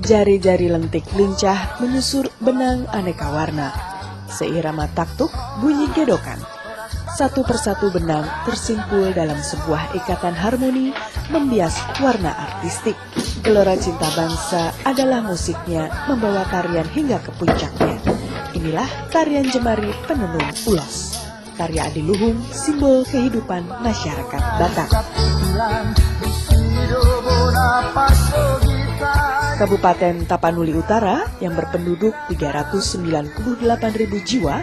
Jari-jari lentik lincah menyusur benang aneka warna. Seirama taktuk bunyi gedokan. Satu persatu benang tersimpul dalam sebuah ikatan harmoni membias warna artistik. Gelora Cinta Bangsa adalah musiknya membawa tarian hingga ke puncaknya. Inilah tarian Jemari Penenun Ulos. Karya Adi Luhung, simbol kehidupan masyarakat Batak. Kabupaten Tapanuli Utara yang berpenduduk 398.000 jiwa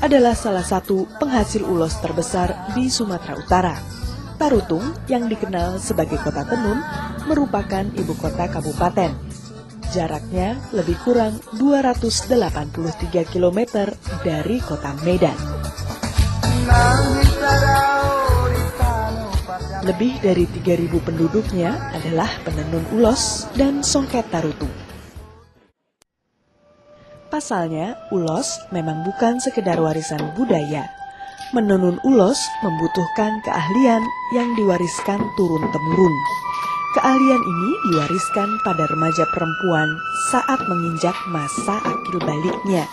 adalah salah satu penghasil ulos terbesar di Sumatera Utara. Tarutung yang dikenal sebagai kota tenun merupakan ibu kota kabupaten. Jaraknya lebih kurang 283 km dari kota Medan. Lebih dari 3.000 penduduknya adalah penenun ulos dan songket tarutung. Pasalnya, ulos memang bukan sekedar warisan budaya. Menenun ulos membutuhkan keahlian yang diwariskan turun-temurun. Keahlian ini diwariskan pada remaja perempuan saat menginjak masa akil baliknya.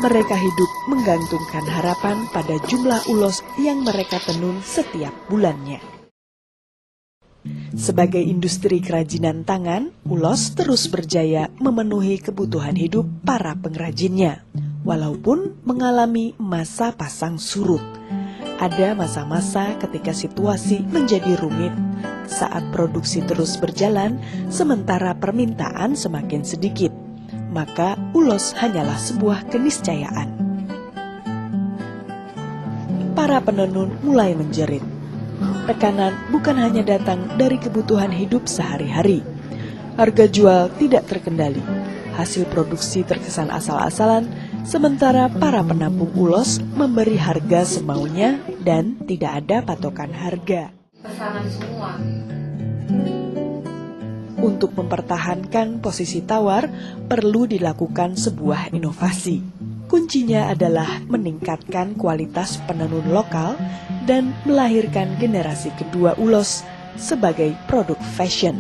Mereka hidup menggantungkan harapan pada jumlah ulos yang mereka tenun setiap bulannya. Sebagai industri kerajinan tangan, ulos terus berjaya memenuhi kebutuhan hidup para pengrajinnya, walaupun mengalami masa pasang surut. Ada masa-masa ketika situasi menjadi rumit, saat produksi terus berjalan, sementara permintaan semakin sedikit. Maka ulos hanyalah sebuah keniscayaan. Para penenun mulai menjerit. Tekanan bukan hanya datang dari kebutuhan hidup sehari-hari. Harga jual tidak terkendali. Hasil produksi terkesan asal-asalan, sementara para penampung ulos memberi harga semaunya dan tidak ada patokan harga. Pesanan semua. Untuk mempertahankan posisi tawar, perlu dilakukan sebuah inovasi. Kuncinya adalah meningkatkan kualitas penenun lokal dan melahirkan generasi kedua ulos sebagai produk fashion.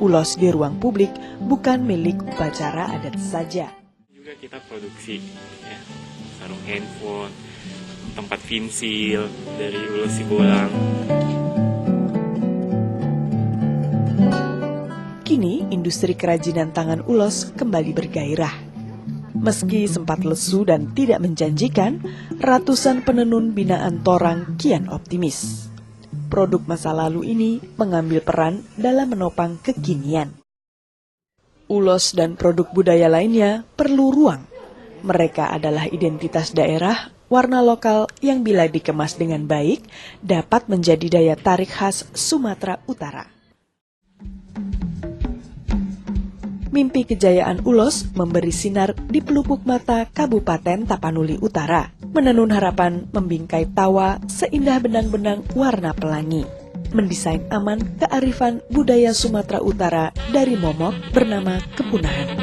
Ulos di ruang publik bukan milik upacara adat saja. Juga kita produksi ya, sarung handphone, tempat pensil dari ulos Sibolang. Kini, industri kerajinan tangan ulos kembali bergairah. Meski sempat lesu dan tidak menjanjikan, ratusan penenun binaan Torang kian optimis. Produk masa lalu ini mengambil peran dalam menopang kekinian. Ulos dan produk budaya lainnya perlu ruang. Mereka adalah identitas daerah, warna lokal yang bila dikemas dengan baik, dapat menjadi daya tarik khas Sumatera Utara. Mimpi kejayaan ulos memberi sinar di pelupuk mata Kabupaten Tapanuli Utara. Menenun harapan membingkai tawa seindah benang-benang warna pelangi. Mendesain aman kearifan budaya Sumatera Utara dari momok bernama kepunahan.